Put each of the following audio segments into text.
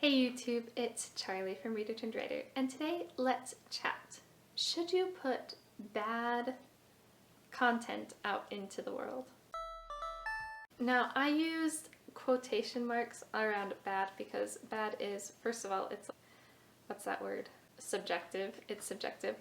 Hey YouTube, it's Charlie from Reader Turned Writer, and today let's chat. Should you put bad content out into the world? Now, I used quotation marks around bad because bad is, first of all, it's, what's that word? Subjective. It's subjective.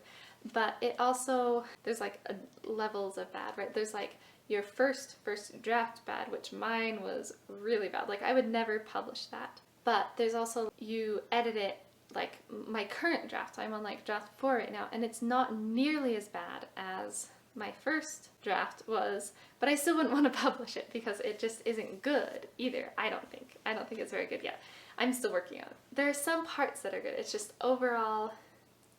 But it also, there's like levels of bad, right? There's like your first draft bad, which mine was really bad. Like I would never publish that. But there's also, you edit it, like my current draft, I'm on like draft 4 right now, and it's not nearly as bad as my first draft was, but I still wouldn't want to publish it because it just isn't good either, I don't think. I don't think it's very good yet. I'm still working on it. There are some parts that are good, it's just overall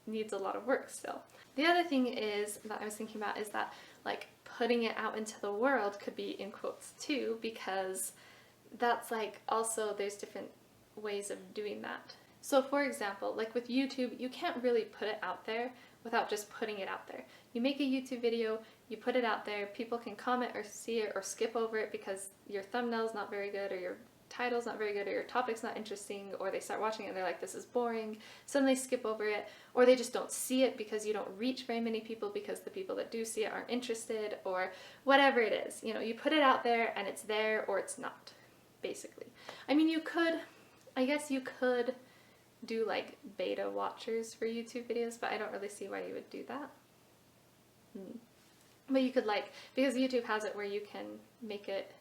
needs a lot of work still. The other thing is that I was thinking about is that like putting it out into the world could be in quotes too, because that's like also there's different ways of doing that. So for example, like with YouTube, you can't really put it out there without just putting it out there. You make a YouTube video, you put it out there, people can comment or see it or skip over it because your thumbnail's not very good or your title's not very good or your topic's not interesting, or they start watching it and they're like, this is boring, so then they skip over it, or they just don't see it because you don't reach very many people because the people that do see it aren't interested, or whatever it is. You know, you put it out there and it's there or it's not, basically. I mean, I guess you could do like beta watchers for YouTube videos, but I don't really see why you would do that. But you could because YouTube has it where you can make it,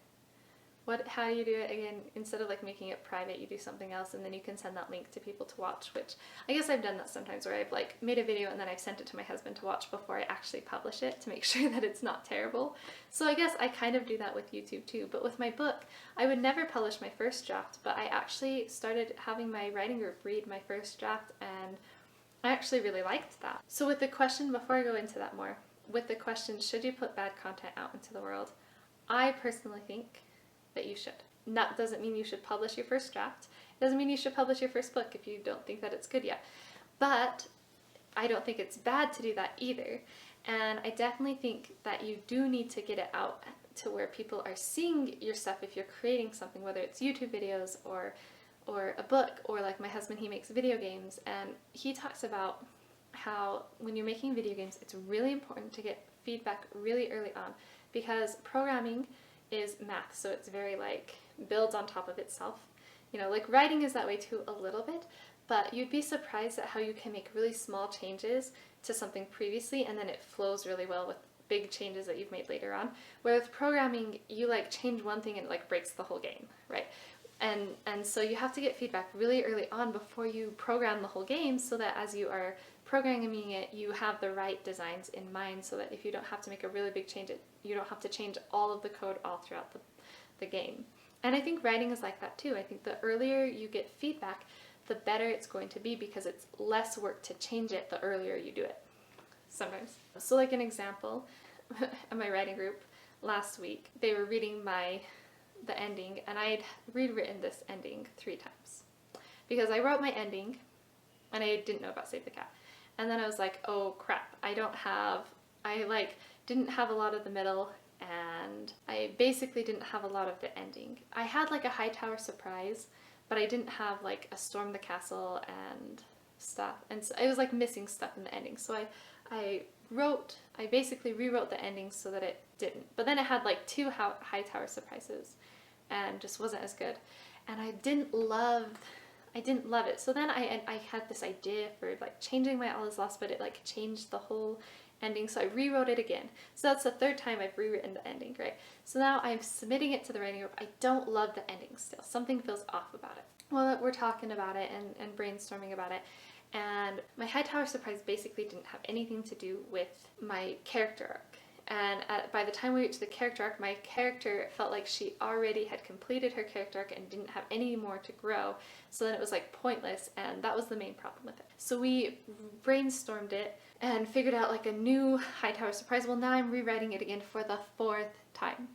how do you do it again? Instead of like making it private, you do something else and then you can send that link to people to watch, which I guess I've done that sometimes where I've like made a video and then I've sent it to my husband to watch before I actually publish it to make sure that it's not terrible. So I guess I kind of do that with YouTube too, but with my book, I would never publish my first draft, but I actually started having my writing group read my first draft and I actually really liked that. So with the question, before I go into that more, with the question, should you put bad content out into the world? I personally think that you should. That doesn't mean you should publish your first draft. It doesn't mean you should publish your first book if you don't think that it's good yet. But I don't think it's bad to do that either. And I definitely think that you do need to get it out to where people are seeing your stuff if you're creating something, whether it's YouTube videos or a book, or like my husband, he makes video games, and he talks about how when you're making video games, it's really important to get feedback really early on, because programming is math, so it's very like builds on top of itself. You know, like writing is that way too a little bit, but you'd be surprised at how you can make really small changes to something previously and then it flows really well with big changes that you've made later on. Where with programming, you like change one thing and it like breaks the whole game, right? And so you have to get feedback really early on before you program the whole game, so that as you are programming it, you have the right designs in mind, so that if you don't have to make a really big change, you don't have to change all of the code all throughout the game. And I think writing is like that too. I think the earlier you get feedback, the better it's going to be, because it's less work to change it the earlier you do it, sometimes. So like an example, in my writing group last week, they were reading the ending, and I had rewritten this ending 3 times. Because I wrote my ending, and I didn't know about Save the Cat. And then I was like, oh crap, I didn't have a lot of the middle, and I basically didn't have a lot of the ending. I had like a Hightower surprise, but I didn't have like a Storm the Castle and stuff, and so it was like missing stuff in the ending. So I basically rewrote the ending so that it didn't. But then it had like 2 Hightower surprises and just wasn't as good. And I didn't love it. So then I had this idea for like changing my All Is Lost, but it like changed the whole ending, so I rewrote it again. So that's the 3rd time I've rewritten the ending, right? So now I'm submitting it to the writing group. I don't love the ending still. Something feels off about it. Well, we're talking about it and brainstorming about it, and my Hightower surprise basically didn't have anything to do with my character arc. And by the time we reached the character arc, my character felt like she already had completed her character arc and didn't have any more to grow. So then it was like pointless, and that was the main problem with it. So we brainstormed it and figured out like a new Hightower surprise. Well, now I'm rewriting it again for the 4th time,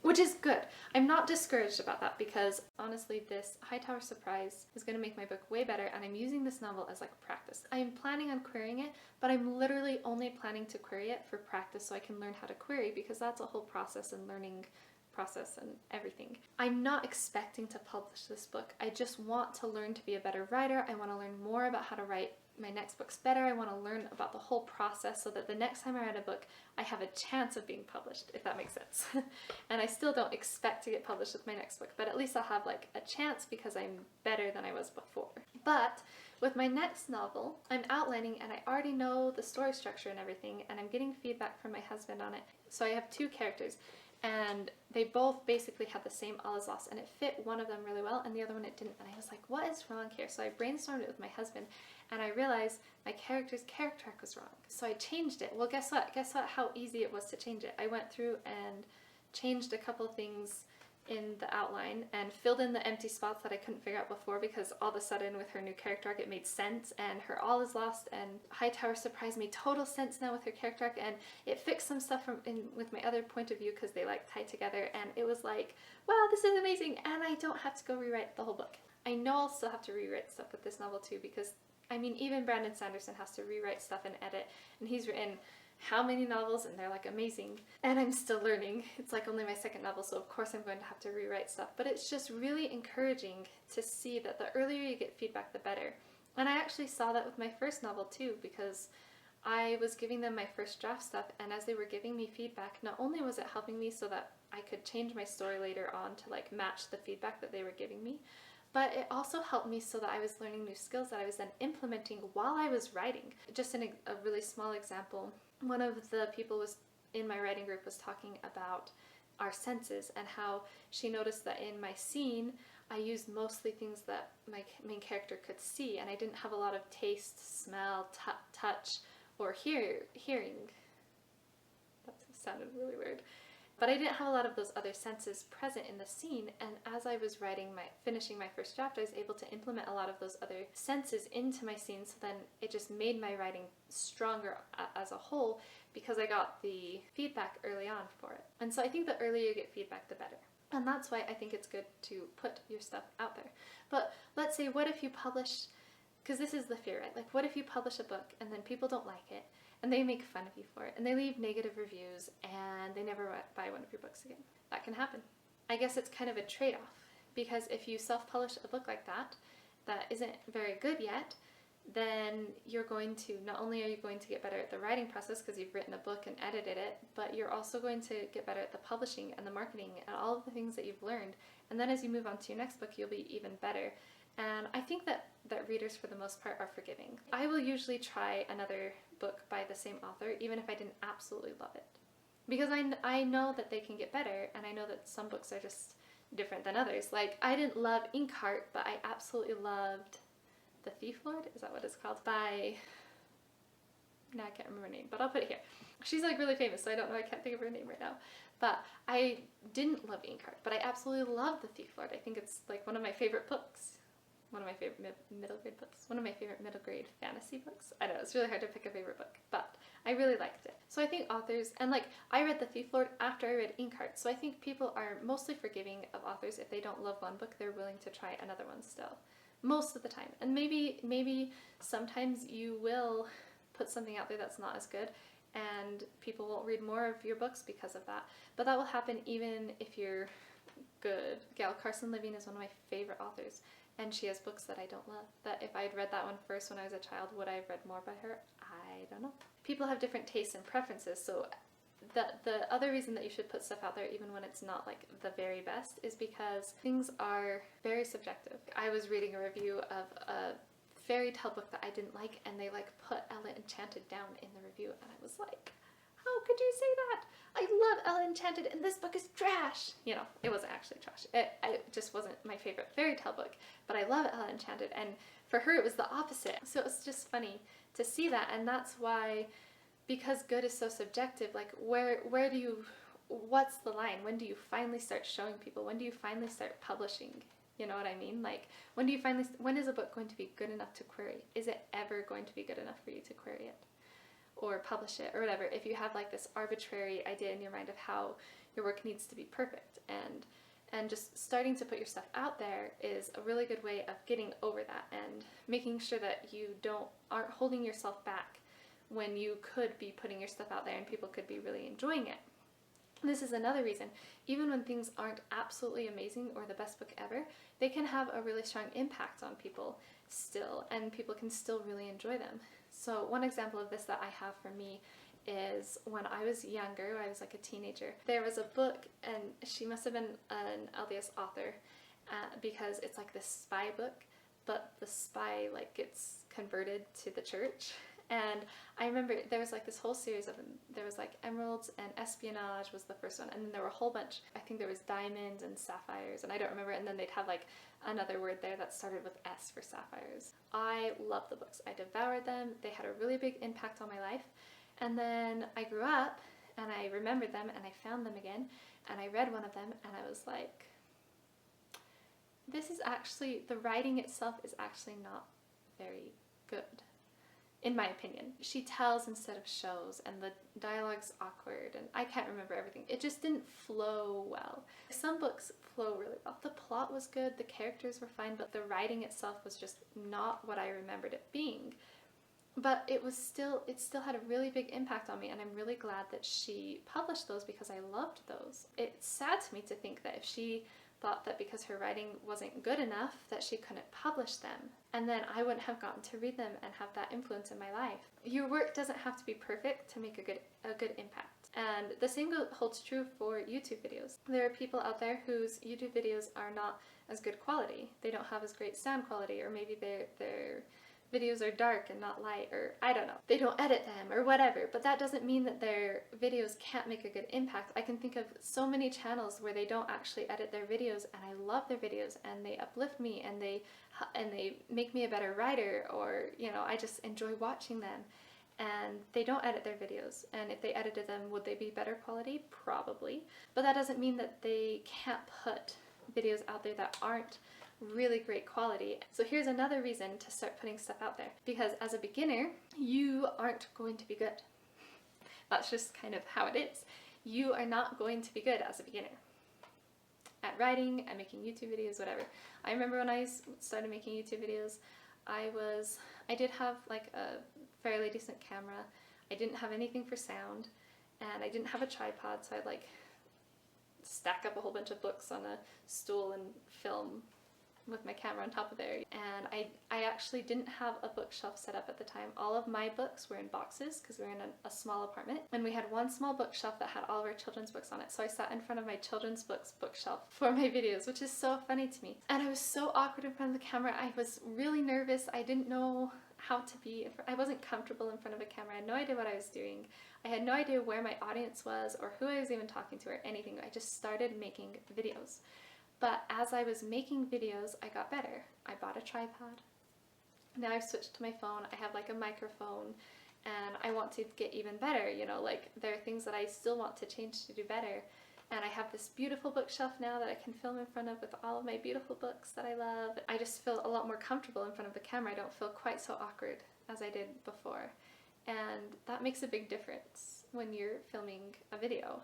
which is good. I'm not discouraged about that, because honestly this Hightower surprise is going to make my book way better, and I'm using this novel as like practice. I am planning on querying it, but I'm literally only planning to query it for practice so I can learn how to query, because that's a whole process and learning process and everything. I'm not expecting to publish this book. I just want to learn to be a better writer. I want to learn more about how to write my next books better. I want to learn about the whole process so that the next time I write a book, I have a chance of being published, if that makes sense. And I still don't expect to get published with my next book, but at least I'll have like a chance because I'm better than I was before. But with my next novel, I'm outlining and I already know the story structure and everything, and I'm getting feedback from my husband on it. So I have two characters, and they both basically had the same all is lost, and it fit one of them really well and the other one it didn't, and I was like, what is wrong here? So I brainstormed it with my husband, and I realized my character's character arc was wrong. So I changed it. Well, guess what? Guess what? How easy it was to change it. I went through and changed a couple things in the outline and filled in the empty spots that I couldn't figure out before, because all of a sudden with her new character arc it made sense, and her all is lost and Hightower Surprise made total sense now with her character arc, and it fixed some stuff with my other point of view because they like tie together, and it was like, wow, this is amazing, and I don't have to go rewrite the whole book. I know I'll still have to rewrite stuff with this novel too, because I mean, even Brandon Sanderson has to rewrite stuff and edit, and he's written how many novels, and they're like amazing, and I'm still learning. It's like only my second novel, so of course I'm going to have to rewrite stuff, but it's just really encouraging to see that the earlier you get feedback, the better. And I actually saw that with my first novel too, because I was giving them my first draft stuff, and as they were giving me feedback, not only was it helping me so that I could change my story later on to like match the feedback that they were giving me, but it also helped me so that I was learning new skills that I was then implementing while I was writing. Just in a really small example, one of the people was in my writing group was talking about our senses and how she noticed that in my scene I used mostly things that my main character could see, and I didn't have a lot of taste, smell, touch, or hearing. That sounded really weird. But I didn't have a lot of those other senses present in the scene, and as I was finishing my first draft, I was able to implement a lot of those other senses into my scene, so then it just made my writing stronger as a whole because I got the feedback early on for it. And so I think the earlier you get feedback, the better. And that's why I think it's good to put your stuff out there. But let's say, what if you publish, because this is the fear, right? Like, what if you publish a book and then people don't like it, and they make fun of you for it, and they leave negative reviews, and they never buy one of your books again? That can happen. I guess it's kind of a trade-off, because if you self-publish a book like that isn't very good yet, then you're going to, not only are you going to get better at the writing process because you've written a book and edited it, but you're also going to get better at the publishing and the marketing and all of the things that you've learned. And then as you move on to your next book, you'll be even better. And I think that readers, for the most part, are forgiving. I will usually try another book by the same author, even if I didn't absolutely love it. Because I know that they can get better, and I know that some books are just different than others. Like, I didn't love Inkheart, but I absolutely loved The Thief Lord? Is that what it's called? By... Now I can't remember her name, but I'll put it here. She's like really famous, so I don't know, I can't think of her name right now. But I didn't love Inkheart, but I absolutely love The Thief Lord. I think it's like one of my favorite books. One of my favorite middle grade books. One of my favorite middle grade fantasy books. I don't know, it's really hard to pick a favorite book, but I really liked it. So I think authors, and like, I read The Thief Lord after I read Inkheart, so I think people are mostly forgiving of authors. If they don't love one book, they're willing to try another one still. Most of the time. And maybe sometimes you will put something out there that's not as good, and people won't read more of your books because of that. But that will happen even if you're good. Gail Carson Living is one of my favorite authors, and she has books that I don't love. That if I had read that one first when I was a child, would I have read more by her? I don't know. People have different tastes and preferences, so the other reason that you should put stuff out there even when it's not like the very best is because things are very subjective. I was reading a review of a fairy tale book that I didn't like, and they like put Ella Enchanted down in the review, and I was like, how could you say that? I love Ella Enchanted and this book is trash. You know, it wasn't actually trash. It just wasn't my favorite fairy tale book, but I love Ella Enchanted, and for her it was the opposite. So it was just funny to see that, and that's why, because good is so subjective, like where do you, what's the line? When do you finally start showing people? When do you finally start publishing? You know what I mean? Like, when is a book going to be good enough to query? Is it ever going to be good enough for you to query it or publish it or whatever? If you have like this arbitrary idea in your mind of how your work needs to be perfect, and just starting to put your stuff out there is a really good way of getting over that and making sure that you aren't holding yourself back when you could be putting your stuff out there and people could be really enjoying it. This is another reason, even when things aren't absolutely amazing or the best book ever, they can have a really strong impact on people still, and people can still really enjoy them. So one example of this that I have for me is when I was younger, I was like a teenager, there was a book, and she must have been an LDS author, because it's like this spy book, but the spy like gets converted to the church. And I remember there was like this whole series of them. There was like emeralds and espionage was the first one, and then there were a whole bunch. I think there was diamonds and sapphires, and I don't remember. And then they'd have like another word there that started with S for sapphires. I loved the books. I devoured them. They had a really big impact on my life. And then I grew up and I remembered them and I found them again and I read one of them and I was like, this is actually, the writing itself is actually not very good, in my opinion. She tells instead of shows, and the dialogue's awkward, and I can't remember everything. It just didn't flow well. Some books flow really well. The plot was good, the characters were fine, but the writing itself was just not what I remembered it being. But it still had a really big impact on me, and I'm really glad that she published those because I loved those. It's sad to me to think that if she thought that because her writing wasn't good enough that she couldn't publish them, and then I wouldn't have gotten to read them and have that influence in my life. Your work doesn't have to be perfect to make a good impact. And the same holds true for YouTube videos. There are people out there whose YouTube videos are not as good quality. They don't have as great sound quality, or maybe their videos are dark and not light, or I don't know. They don't edit them or whatever, but that doesn't mean that their videos can't make a good impact. I can think of so many channels where they don't actually edit their videos, and I love their videos and they uplift me and they make me a better writer, or I just enjoy watching them. And they don't edit their videos, and if they edited them, would they be better quality? Probably. But that doesn't mean that they can't put videos out there that aren't really great quality. So here's another reason to start putting stuff out there, because as a beginner you aren't going to be good. That's just kind of how it is. You are not going to be good as a beginner at writing, at making YouTube videos, whatever. I remember when I started making YouTube videos, I did have like a fairly decent camera. I didn't have anything for sound, and I didn't have a tripod, so I'd like stack up a whole bunch of books on a stool and film with my camera on top of there. And I actually didn't have a bookshelf set up at the time. All of my books were in boxes because we were in a small apartment, and we had one small bookshelf that had all of our children's books on it. So I sat in front of my children's books bookshelf for my videos, which is so funny to me. And I was so awkward in front of the camera. I was really nervous. I didn't know how to be. I wasn't comfortable in front of a camera. I had no idea what I was doing. I had no idea where my audience was or who I was even talking to or anything. I just started making videos. But as I was making videos, I got better. I bought a tripod. Now I've switched to my phone. I have like a microphone, and I want to get even better. Like there are things that I still want to change to do better. And I have this beautiful bookshelf now that I can film in front of with all of my beautiful books that I love. I just feel a lot more comfortable in front of the camera. I don't feel quite so awkward as I did before. And that makes a big difference when you're filming a video.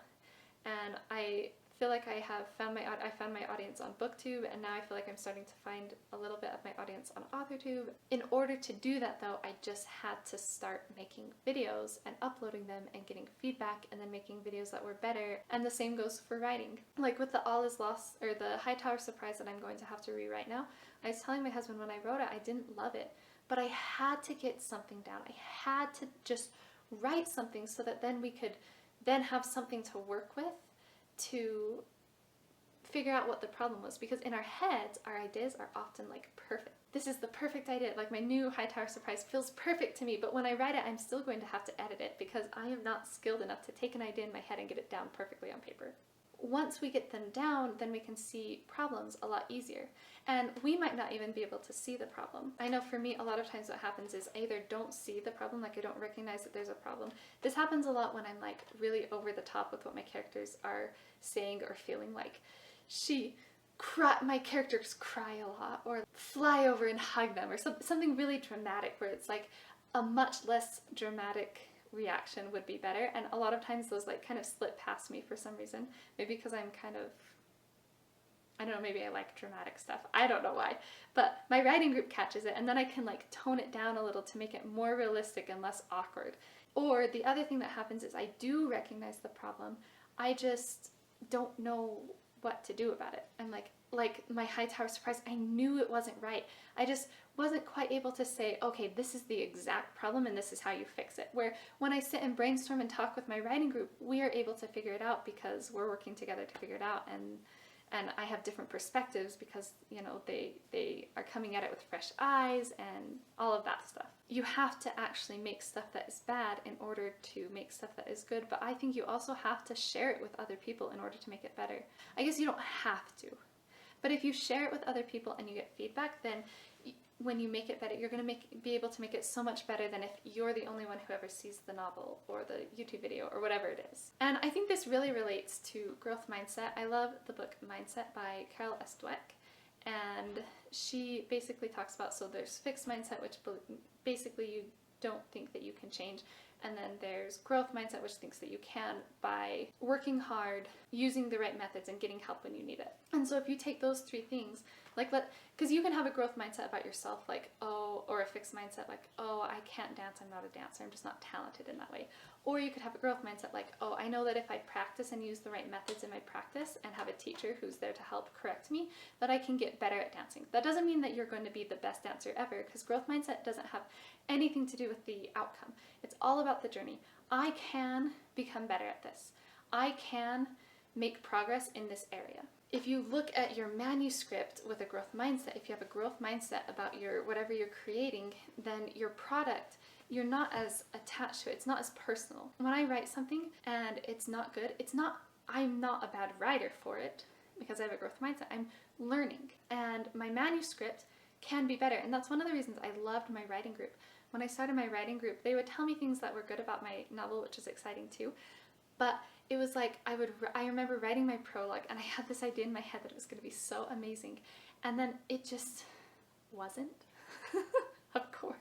And I feel like I found my audience on BookTube, and now I feel like I'm starting to find a little bit of my audience on AuthorTube. In order to do that though, I just had to start making videos and uploading them and getting feedback, and then making videos that were better. And the same goes for writing. Like with the All Is Lost, or the Hightower Surprise that I'm going to have to rewrite now, I was telling my husband when I wrote it, I didn't love it, but I had to get something down. I had to just write something so that then we could then have something to work with to figure out what the problem was, because in our heads our ideas are often like perfect. This is the perfect idea, like my new Hightower Surprise feels perfect to me, but when I write it I'm still going to have to edit it because I am not skilled enough to take an idea in my head and get it down perfectly on paper. Once we get them down, then we can see problems a lot easier, and we might not even be able to see the problem. I know for me, a lot of times what happens is I either don't see the problem, like I don't recognize that there's a problem. This happens a lot when I'm like really over the top with what my characters are saying or feeling. Like my characters cry a lot, or fly over and hug them, or something really dramatic where it's like a much less dramatic reaction would be better. And a lot of times those like kind of slip past me for some reason. Maybe because I'm kind of, I don't know, maybe I like dramatic stuff. I don't know why. But my writing group catches it, and then I can like tone it down a little to make it more realistic and less awkward. Or the other thing that happens is I do recognize the problem. I just don't know what to do about it. I'm like my high tower surprise, I knew it wasn't right. I just wasn't quite able to say, okay, this is the exact problem and this is how you fix it. Where when I sit and brainstorm and talk with my writing group, we are able to figure it out because we're working together to figure it out, and I have different perspectives because, you know, they are coming at it with fresh eyes and all of that stuff. You have to actually make stuff that is bad in order to make stuff that is good, but I think you also have to share it with other people in order to make it better. I guess you don't have to, but if you share it with other people and you get feedback, then when you make it better, you're going to be able to make it so much better than if you're the only one who ever sees the novel or the YouTube video or whatever it is. And I think this really relates to growth mindset. I love the book Mindset by Carol S. Dweck, and she basically talks about, so there's fixed mindset, which basically you don't think that you can change, and then there's growth mindset, which thinks that you can by working hard, using the right methods, and getting help when you need it. And so if you take those three things, like, because you can have a growth mindset about yourself, like, oh, or a fixed mindset, like, oh, I can't dance, I'm not a dancer, I'm just not talented in that way. Or you could have a growth mindset like, oh, I know that if I practice and use the right methods in my practice and have a teacher who's there to help correct me, that I can get better at dancing. That doesn't mean that you're going to be the best dancer ever, because growth mindset doesn't have anything to do with the outcome. It's all about the journey. I can become better at this. I can make progress in this area. If you look at your manuscript with a growth mindset, if you have a growth mindset about your whatever you're creating, then your product, you're not as attached to it. It's not as personal. When I write something and it's not good, I'm not a bad writer for it because I have a growth mindset. I'm learning, and my manuscript can be better. And that's one of the reasons I loved my writing group. When I started my writing group, they would tell me things that were good about my novel, which is exciting too. But it was like, I remember writing my prologue and I had this idea in my head that it was going to be so amazing. And then it just wasn't, of course.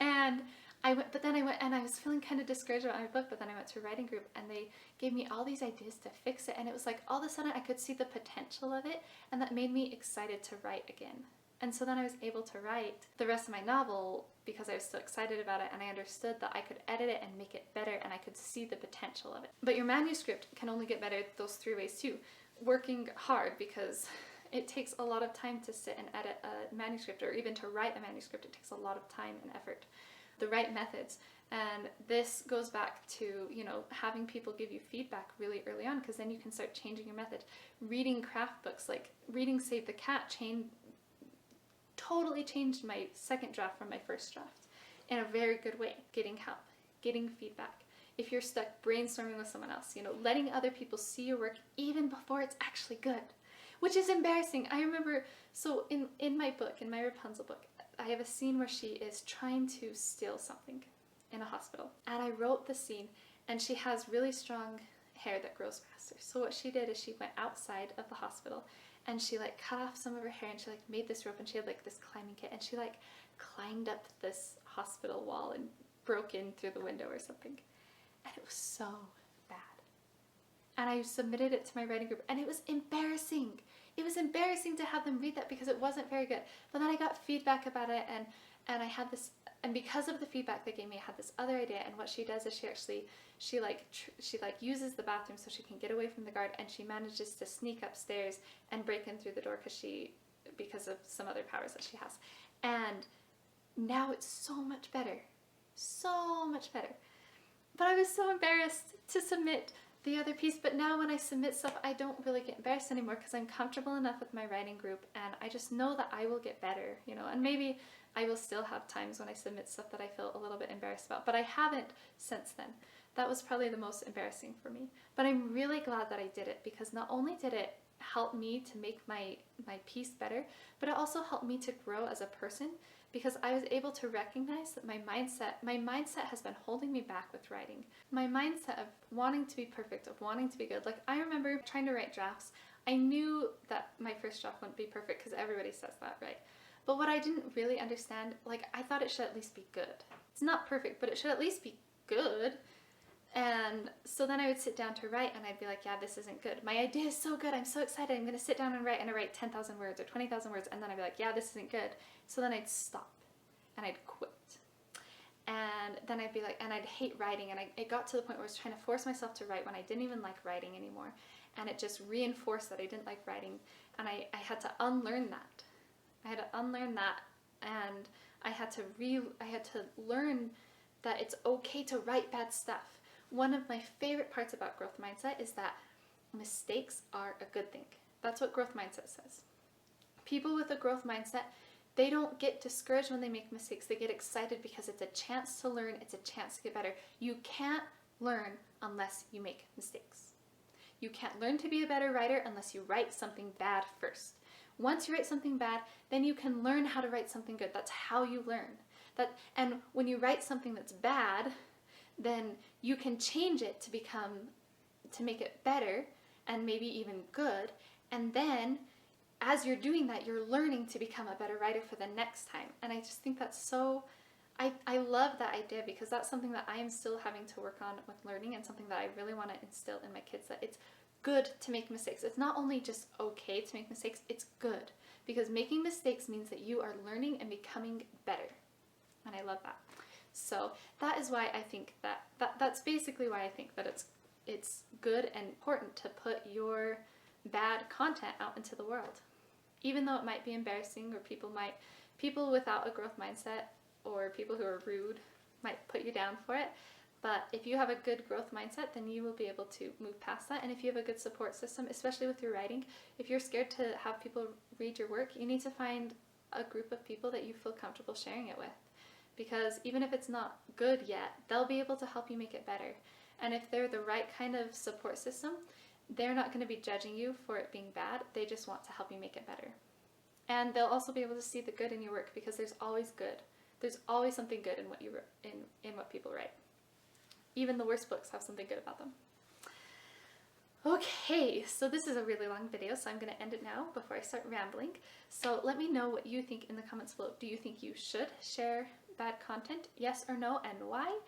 And I went and I was feeling kind of discouraged about my book, but then I went to a writing group and they gave me all these ideas to fix it. And it was like, all of a sudden I could see the potential of it, and that made me excited to write again. And so then I was able to write the rest of my novel because I was so excited about it, and I understood that I could edit it and make it better, and I could see the potential of it. But your manuscript can only get better those three ways too. Working hard, because it takes a lot of time to sit and edit a manuscript, or even to write a manuscript. It takes a lot of time and effort. The right methods. And this goes back to, you know, having people give you feedback really early on, because then you can start changing your method. Reading craft books, like reading Save the Cat, totally changed my second draft from my first draft in a very good way. Getting help, getting feedback. If you're stuck, brainstorming with someone else, you know, letting other people see your work even before it's actually good, which is embarrassing. I remember, so in my book, in my Rapunzel book, I have a scene where she is trying to steal something in a hospital. And I wrote the scene, and she has really strong hair that grows faster. So what she did is she went outside of the hospital and she like cut off some of her hair, and she like made this rope, and she had like this climbing kit, and she like climbed up this hospital wall and broke in through the window or something. And it was so bad. And I submitted it to my writing group, and it was embarrassing. It was embarrassing to have them read that because it wasn't very good. But then I got feedback about it, and I had this, and because of the feedback they gave me, I had this other idea. And what she does is she uses the bathroom so she can get away from the guard, and she manages to sneak upstairs and break in through the door because of some other powers that she has. And now it's so much better. So much better. But I was so embarrassed to submit the other piece, but now when I submit stuff, I don't really get embarrassed anymore because I'm comfortable enough with my writing group, and I just know that I will get better, you know. And maybe I will still have times when I submit stuff that I feel a little bit embarrassed about, but I haven't since then. That was probably the most embarrassing for me. But I'm really glad that I did it, because not only did it help me to make my piece better, but it also helped me to grow as a person, because I was able to recognize that my mindset has been holding me back with writing. My mindset of wanting to be perfect, of wanting to be good. Like, I remember trying to write drafts. I knew that my first draft wouldn't be perfect because everybody says that, right? But what I didn't really understand, like, I thought it should at least be good. It's not perfect, but it should at least be good. And so then I would sit down to write, and I'd be like, yeah, this isn't good. My idea is so good. I'm so excited. I'm going to sit down and I write 10,000 words or 20,000 words, and then I'd be like, yeah, this isn't good. So then I'd stop and I'd quit. And then I'd be like, and I'd hate writing, and it got to the point where I was trying to force myself to write when I didn't even like writing anymore, and it just reinforced that I didn't like writing, and I had to unlearn that. I had to unlearn that, and I had to learn that it's okay to write bad stuff. One of my favorite parts about growth mindset is that mistakes are a good thing. That's what growth mindset says. People with a growth mindset, they don't get discouraged when they make mistakes. They get excited because it's a chance to learn. It's a chance to get better. You can't learn unless you make mistakes. You can't learn to be a better writer unless you write something bad first. Once you write something bad, then you can learn how to write something good. That's how you learn. And when you write something that's bad, then you can change it to make it better and maybe even good. And then as you're doing that, you're learning to become a better writer for the next time. And I just think that's so, I love that idea, because that's something that I am still having to work on with learning, and something that I really want to instill in my kids, that it's good to make mistakes. It's not only just okay to make mistakes, it's good, because making mistakes means that you are learning and becoming better. And I love that. So that is why I think that's basically why I think that it's good and important to put your bad content out into the world. Even though it might be embarrassing, or people without a growth mindset, or people who are rude might put you down for it. But if you have a good growth mindset, then you will be able to move past that. And if you have a good support system, especially with your writing, if you're scared to have people read your work, you need to find a group of people that you feel comfortable sharing it with. Because even if it's not good yet, they'll be able to help you make it better. And if they're the right kind of support system, they're not going to be judging you for it being bad. They just want to help you make it better. And they'll also be able to see the good in your work, because there's always good. There's always something good in what in what people write. Even the worst books have something good about them. Okay, so this is a really long video, so I'm going to end it now before I start rambling. So let me know what you think in the comments below. Do you think you should share bad content? Yes or no, and why?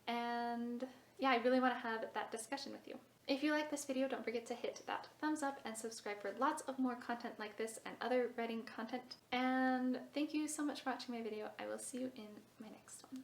And yeah, I really want to have that discussion with you. If you like this video, don't forget to hit that thumbs up and subscribe for lots of more content like this and other writing content. And thank you so much for watching my video. I will see you in my next one.